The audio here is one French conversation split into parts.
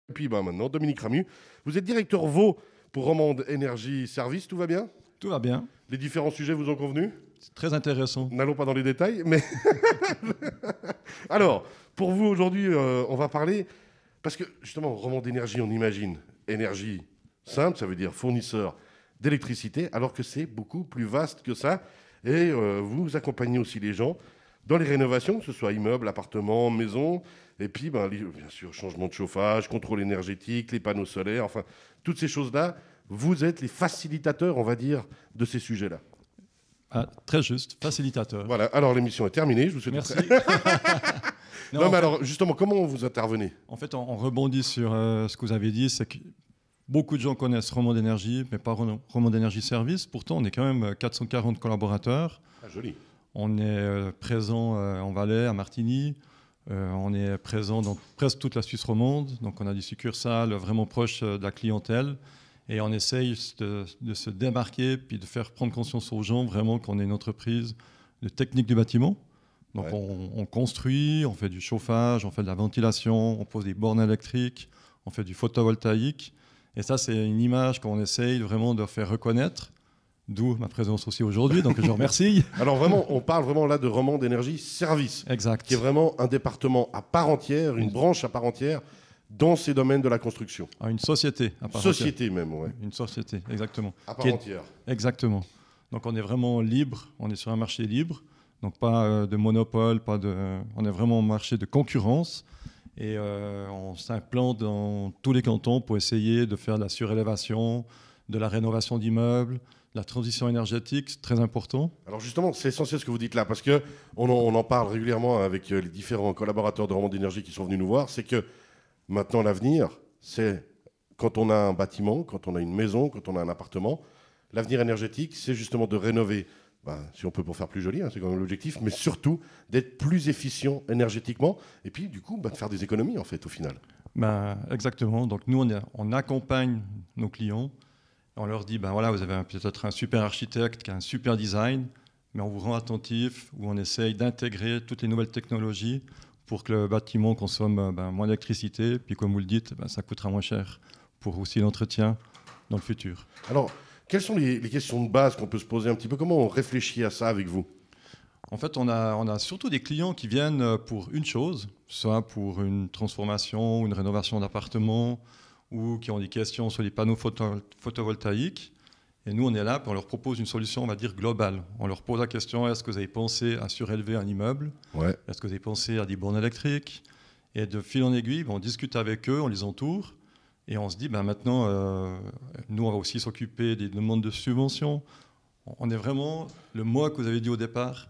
Et puis maintenant, Dominique Ramu, vous êtes directeur Vaud pour Romande Énergie Service, tout va bien? Tout va bien. Les différents sujets vous ont convenu? C'est très intéressant. N'allons pas dans les détails, mais... Alors, pour vous aujourd'hui, on va parler... Parce que justement, Romande Énergie, on imagine énergie simple, ça veut dire fournisseur d'électricité, alors que c'est beaucoup plus vaste que ça. Et vous accompagnez aussi les gens dans les rénovations, que ce soit immeubles, appartements, maisons, et puis bien sûr changement de chauffage, contrôle énergétique, les panneaux solaires, enfin toutes ces choses-là, vous êtes les facilitateurs, on va dire, de ces sujets-là. Ah, très juste, facilitateur. Voilà, alors l'émission est terminée, je vous souhaite... Merci. Non, mais alors justement, comment vous intervenez? En fait, on rebondit sur ce que vous avez dit, c'est que beaucoup de gens connaissent Romande Énergie, mais pas Romande Énergie Service. Pourtant, on est quand même 440 collaborateurs. Ah, joli. On est présent en Valais, à Martigny. On est présent dans presque toute la Suisse romande. Donc, on a des succursales vraiment proches de la clientèle. Et on essaye de se démarquer puis de faire prendre conscience aux gens vraiment qu'on est une entreprise de technique du bâtiment. Donc, ouais. on construit, on fait du chauffage, on fait de la ventilation, on pose des bornes électriques, on fait du photovoltaïque. Et ça, c'est une image qu'on essaye vraiment de faire reconnaître. D'où ma présence aussi aujourd'hui, donc je remercie. Alors vraiment, on parle vraiment là de Romande Énergie Service, Exact. qui est vraiment un département à part entière, une branche à part entière dans ces domaines de la construction. Ah, une société à part Société entière. même, ouais. Une société, exactement. À part entière. Exactement. Donc on est vraiment libre, on est sur un marché libre, donc pas de monopole, on est vraiment un marché de concurrence. Et on s'implante dans tous les cantons pour essayer de faire de la surélévation, de la rénovation d'immeubles, la transition énergétique, c'est très important. Alors justement, c'est essentiel ce que vous dites là, parce qu'on en parle régulièrement avec les différents collaborateurs de Romande Énergie qui sont venus nous voir, c'est que maintenant l'avenir, c'est quand on a un bâtiment, quand on a une maison, quand on a un appartement, l'avenir énergétique, c'est justement de rénover, si on peut pour faire plus joli, c'est quand même l'objectif, mais surtout d'être plus efficient énergétiquement, et puis du coup de faire des économies en fait au final. Exactement, donc nous on accompagne nos clients. On leur dit, voilà, vous avez peut-être un super architecte qui a un super design, mais on vous rend attentif, où on essaye d'intégrer toutes les nouvelles technologies pour que le bâtiment consomme moins d'électricité. Puis comme vous le dites, ça coûtera moins cher pour aussi l'entretien dans le futur. Alors, quelles sont les questions de base qu'on peut se poser un petit peu? Comment on réfléchit à ça avec vous? En fait, on a surtout des clients qui viennent pour une chose, soit pour une transformation, une rénovation d'appartement, ou qui ont des questions sur les panneaux photovoltaïques. Et nous, on est là, puis on leur propose une solution, on va dire, globale. On leur pose la question, est-ce que vous avez pensé à surélever un immeuble? Ouais. Est-ce que vous avez pensé à des bornes électriques? Et de fil en aiguille, on discute avec eux, on les entoure, et on se dit, maintenant, nous, on va aussi s'occuper des demandes de subventions. On est vraiment, le mot que vous avez dit au départ,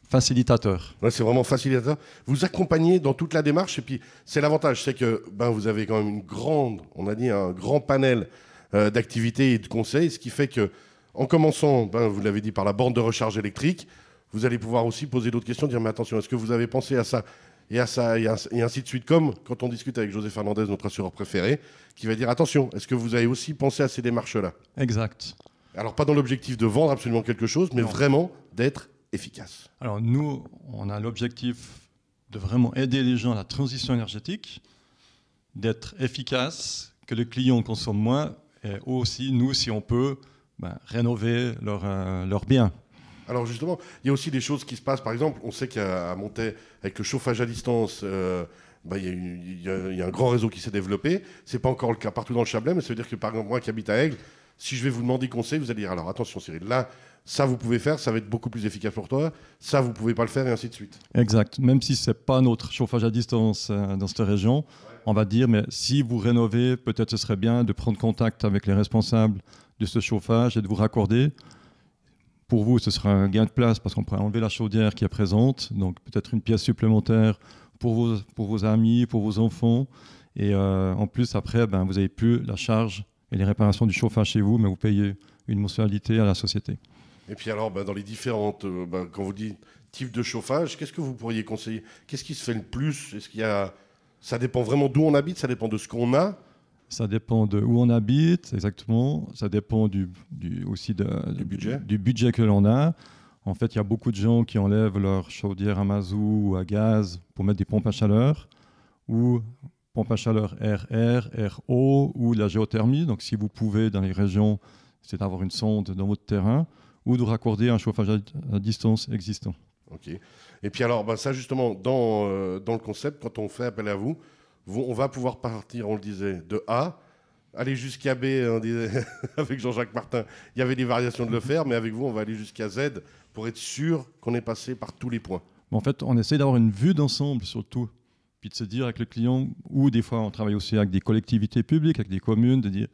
facilitateur. Ouais, c'est vraiment facilitateur. Vous accompagnez dans toute la démarche, et puis c'est l'avantage, c'est que vous avez quand même un grand panel d'activités et de conseils, ce qui fait que en commençant, vous l'avez dit, par la borne de recharge électrique, vous allez pouvoir aussi poser d'autres questions, dire mais attention, est-ce que vous avez pensé à ça et à ça et ainsi de suite, comme quand on discute avec José Fernandez, notre assureur préféré, qui va dire attention, est-ce que vous avez aussi pensé à ces démarches-là? Exact. Alors pas dans l'objectif de vendre absolument quelque chose, mais vraiment d'être efficace. Alors nous, on a l'objectif de vraiment aider les gens à la transition énergétique, d'être efficace, que les clients consomment moins, et aussi, nous, si on peut, rénover leurs biens. Alors justement, il y a aussi des choses qui se passent. Par exemple, on sait qu'à Montaix, avec le chauffage à distance, il y a un grand réseau qui s'est développé. Ce n'est pas encore le cas partout dans le Chablais, mais ça veut dire que par exemple, moi qui habite à Aigle, si je vais vous demander conseil, vous allez dire alors attention Cyril, là, ça vous pouvez faire, ça va être beaucoup plus efficace pour toi, ça vous pouvez pas le faire et ainsi de suite. Exact, même si ce n'est pas notre chauffage à distance dans cette région, on va dire mais si vous rénovez, peut-être ce serait bien de prendre contact avec les responsables de ce chauffage et de vous raccorder. Pour vous, ce sera un gain de place parce qu'on pourrait enlever la chaudière qui est présente, donc peut-être une pièce supplémentaire pour vos amis, pour vos enfants. Et en plus, après, vous n'avez plus la charge et les réparations du chauffage chez vous, mais vous payez une mensualité à la société. Et puis alors, dans les différentes, quand vous dites types de chauffage, qu'est-ce que vous pourriez conseiller? Qu'est-ce qui se fait le plus? Est-ce qu'il y a... Ça dépend vraiment d'où on habite, ça dépend de ce qu'on a? Ça dépend de où on habite, exactement. Ça dépend aussi du budget que l'on a. En fait, il y a beaucoup de gens qui enlèvent leur chaudière à mazout ou à gaz pour mettre des pompes à chaleur ou pompe à chaleur air-air, air-eau ou la géothermie. Donc si vous pouvez, dans les régions, c'est d'avoir une sonde dans votre terrain ou de raccorder un chauffage à distance existant. Ok. Et puis alors, ça justement, dans le concept, quand on fait appel à vous, on va pouvoir partir, on le disait, de A, aller jusqu'à B. On disait, avec Jean-Jacques Martin, il y avait des variations de le faire, mais avec vous, on va aller jusqu'à Z pour être sûr qu'on est passé par tous les points. En fait, on essaie d'avoir une vue d'ensemble sur tout, puis de se dire avec le client, ou des fois on travaille aussi avec des collectivités publiques, avec des communes, de dire,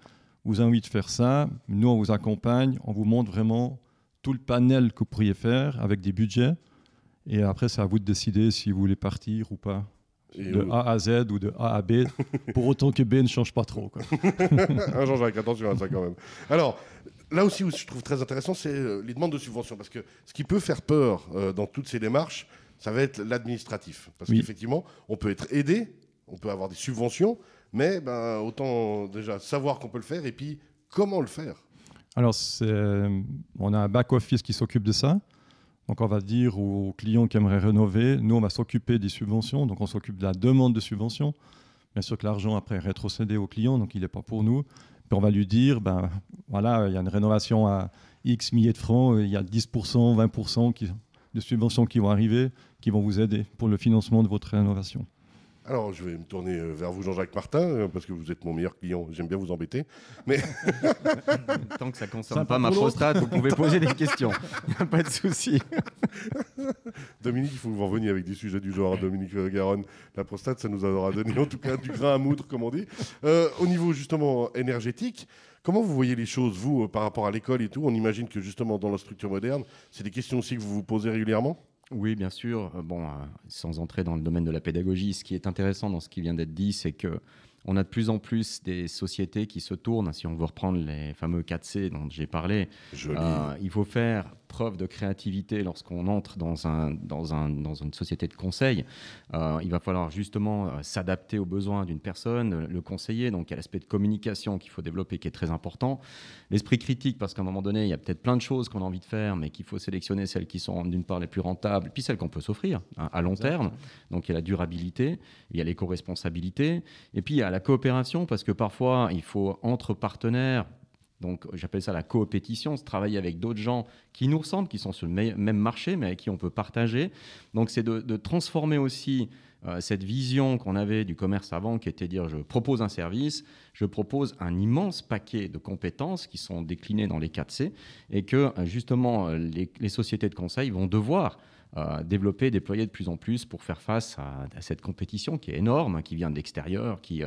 vous avez envie de faire ça, nous on vous accompagne, on vous montre vraiment tout le panel que vous pourriez faire avec des budgets, et après c'est à vous de décider si vous voulez partir ou pas. De A à Z ou de A à B, pour autant que B ne change pas trop. Jean-Jacques, attention à ça quand même. Alors, là aussi où je trouve très intéressant, c'est les demandes de subventions. Parce que ce qui peut faire peur dans toutes ces démarches, ça va être l'administratif. Parce qu'effectivement, on peut être aidé, on peut avoir des subventions, mais autant déjà savoir qu'on peut le faire et puis comment le faire. Alors, on a un back-office qui s'occupe de ça. Donc, on va dire aux clients qui aimeraient rénover, nous, on va s'occuper des subventions. Donc, on s'occupe de la demande de subvention. Bien sûr que l'argent, après, est rétrocédé au client, donc il n'est pas pour nous. Puis, on va lui dire, voilà, il y a une rénovation à X milliers de francs, il y a 10%, 20% de subventions qui vont arriver, qui vont vous aider pour le financement de votre rénovation. Alors, je vais me tourner vers vous, Jean-Jacques Martin, parce que vous êtes mon meilleur client. J'aime bien vous embêter. Mais tant que ça ne concerne pas ma prostate, vous pouvez poser des questions. Il n'y a pas de souci. Dominique, il faut que vous reveniez avec des sujets du genre. Dominique Garonne, la prostate, ça nous aura donné en tout cas du grain à moudre, comme on dit. Au niveau justement énergétique, comment vous voyez les choses, vous, par rapport à l'école et tout? On imagine que justement dans la structure moderne, c'est des questions aussi que vous vous posez régulièrement? Oui, bien sûr. Sans entrer dans le domaine de la pédagogie, ce qui est intéressant dans ce qui vient d'être dit, c'est qu'on a de plus en plus des sociétés qui se tournent. Si on veut reprendre les fameux 4C dont j'ai parlé, il faut faire preuve de créativité lorsqu'on entre dans une société de conseil. Il va falloir justement s'adapter aux besoins d'une personne, le conseiller. Donc, il y a l'aspect de communication qu'il faut développer qui est très important. L'esprit critique, parce qu'à un moment donné, il y a peut-être plein de choses qu'on a envie de faire, mais qu'il faut sélectionner celles qui sont d'une part les plus rentables, puis celles qu'on peut s'offrir à long terme. Donc, il y a la durabilité, il y a l'éco-responsabilité, et puis il y a la coopération, parce que parfois, il faut, entre partenaires, donc j'appelle ça la coopétition, se travailler avec d'autres gens qui nous ressemblent, qui sont sur le même marché, mais avec qui on peut partager. Donc c'est de transformer aussi cette vision qu'on avait du commerce avant, qui était de dire je propose un service, je propose un immense paquet de compétences qui sont déclinées dans les 4C, et que justement les sociétés de conseil vont devoir développer, déployer de plus en plus pour faire face à cette compétition qui est énorme, qui vient de l'extérieur, qui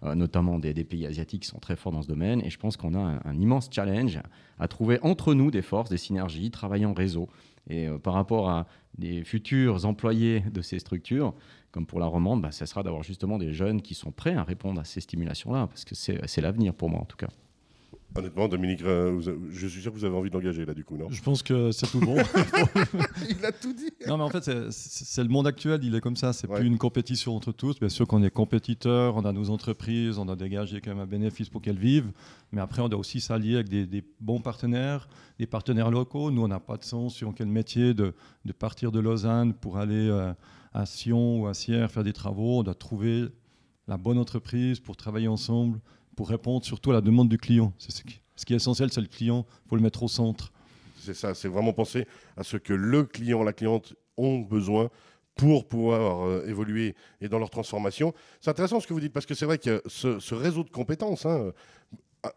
notamment des pays asiatiques sont très forts dans ce domaine. Et je pense qu'on a un immense challenge à trouver entre nous des forces, des synergies, travailler en réseau. Et par rapport à des futurs employés de ces structures, comme pour la Romande, ça sera d'avoir justement des jeunes qui sont prêts à répondre à ces stimulations-là, parce que c'est l'avenir pour moi en tout cas. Honnêtement, Dominique, je suis sûr que vous avez envie de l'engager là, du coup, non? Je pense que c'est tout bon. Il a tout dit. Non, mais en fait, c'est le monde actuel, il est comme ça. C'est plus une compétition entre tous. Bien sûr qu'on est compétiteurs, on a nos entreprises, on a dégagé quand même un bénéfice pour qu'elles vivent. Mais après, on doit aussi s'allier avec des bons partenaires, des partenaires locaux. Nous, on n'a pas de sens sur quel métier de partir de Lausanne pour aller à Sion ou à Sierre faire des travaux. On doit trouver la bonne entreprise pour travailler ensemble, pour répondre surtout à la demande du client. Ce qui est essentiel, c'est le client, il faut le mettre au centre. C'est ça, c'est vraiment penser à ce que le client, la cliente ont besoin pour pouvoir évoluer et dans leur transformation. C'est intéressant ce que vous dites, parce que c'est vrai que ce réseau de compétences,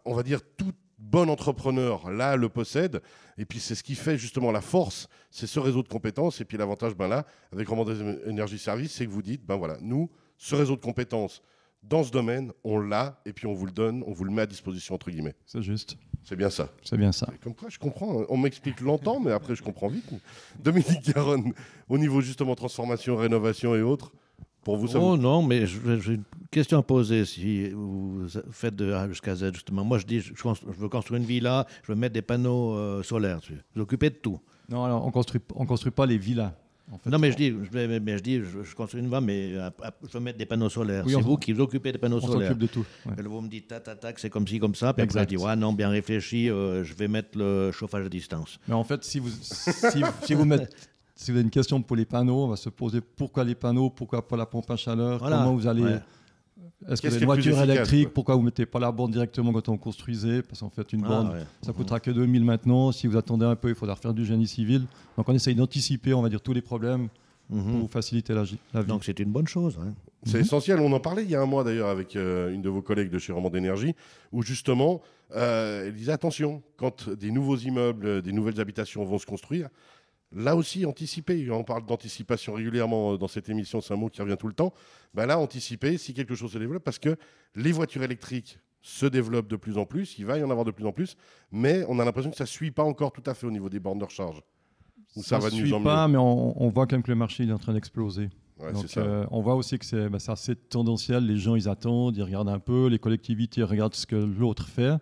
on va dire tout bon entrepreneur, là, le possède. Et puis, c'est ce qui fait justement la force, c'est ce réseau de compétences. Et puis, l'avantage, là, avec Romande Énergie Service, c'est que vous dites, voilà, nous, ce réseau de compétences, dans ce domaine, on l'a, et puis on vous le donne, on vous le met à disposition, entre guillemets. C'est juste. C'est bien ça. C'est bien ça. Comme quoi, je comprends. On m'explique longtemps, mais après, je comprends vite. Dominique Garonne, au niveau justement transformation, rénovation et autres, pour vous, ça non, mais j'ai une question à poser. Si vous faites de A jusqu'à Z, justement. Moi, je dis, je veux construire une villa, je veux mettre des panneaux solaires dessus. Vous occupez de tout. Non, alors, on construit pas les villas. En fait, non, mais je construis une vanne, mais je veux mettre des panneaux solaires. Oui, c'est vous qui vous occupez des panneaux solaires. On s'occupe de tout. Ouais. Et là, vous me dites, tac, c'est comme ci, comme ça. Puis après, je dis, non, bien réfléchi, je vais mettre le chauffage à distance. Mais en fait, si vous avez une question pour les panneaux, on va se poser pourquoi les panneaux, pourquoi pas la pompe à chaleur, comment vous allez Est-ce que Qu'est-ce les qui est le plus voitures efficace, électriques, quoi? pourquoi vous ne mettez pas la borne directement quand on construisait? Parce qu'en fait, une borne, ouais. ça coûtera que 2000 maintenant. Si vous attendez un peu, il faudra refaire du génie civil. Donc on essaye d'anticiper, on va dire, tous les problèmes pour vous faciliter la vie. Donc c'est une bonne chose. Hein. C'est essentiel. On en parlait il y a un mois d'ailleurs avec une de vos collègues de chez Romande Énergie, où justement, elle disait attention, quand des nouveaux immeubles, des nouvelles habitations vont se construire, là aussi, anticiper. On parle d'anticipation régulièrement dans cette émission, c'est un mot qui revient tout le temps. Ben là, anticiper si quelque chose se développe, parce que les voitures électriques se développent de plus en plus, il va y en avoir de plus en plus, mais on a l'impression que ça ne suit pas encore tout à fait au niveau des bornes de recharge. Ou ça va de mieux suit en pas, mieux. mais on voit quand même que le marché il est en train d'exploser. Ouais, Donc, c'est ça. on voit aussi que c'est assez tendanciel. Les gens, ils attendent, ils regardent un peu. Les collectivités regardent ce que l'autre fait.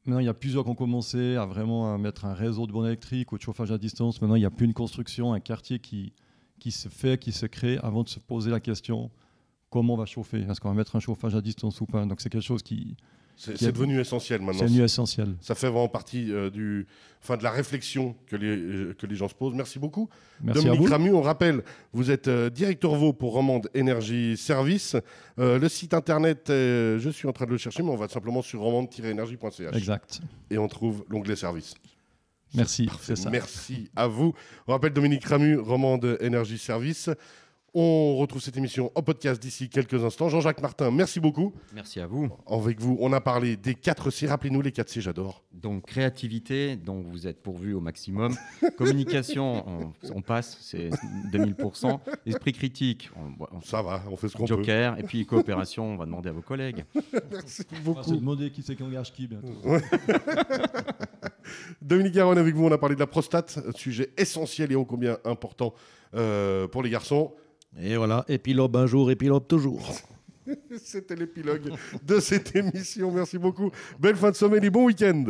Maintenant, il y a plusieurs qui ont commencé à vraiment mettre un réseau de bornes électriques ou de chauffage à distance. Maintenant, il n'y a plus une construction, un quartier qui se fait, qui se crée avant de se poser la question comment on va chauffer. Est-ce qu'on va mettre un chauffage à distance ou pas? Donc, c'est quelque chose qui C'est devenu essentiel maintenant. c'est devenu essentiel. Ça fait vraiment partie de la réflexion que les gens se posent. Merci beaucoup. Merci à Dominique vous. Ramu, on rappelle, vous êtes directeur VO pour Romande Énergie Service. Le site internet, je suis en train de le chercher, mais on va simplement sur romande-énergie.ch. Exact. Et on trouve l'onglet service. Merci. Parfait. C'est ça. Merci à vous. On rappelle Dominique Ramu, Romande Énergie Service. On retrouve cette émission en podcast d'ici quelques instants. Jean-Jacques Martin, merci beaucoup. Merci à vous. Avec vous, on a parlé des 4 C. Rappelez-nous les 4 C, j'adore. Donc créativité, dont vous êtes pourvu au maximum. Communication, on passe, c'est 2000%. Esprit critique, Ça va, on fait ce qu'on peut. Joker. Et puis coopération, on va demander à vos collègues. Merci On va se beaucoup. demander qui c'est qui engage qui bientôt. Dominique Garonne, avec vous, on a parlé de la prostate, un sujet essentiel et ô combien important pour les garçons. Et voilà, épilogue un jour, épilogue toujours. C'était l'épilogue de cette émission. Merci beaucoup. Belle fin de semaine et bon week-end.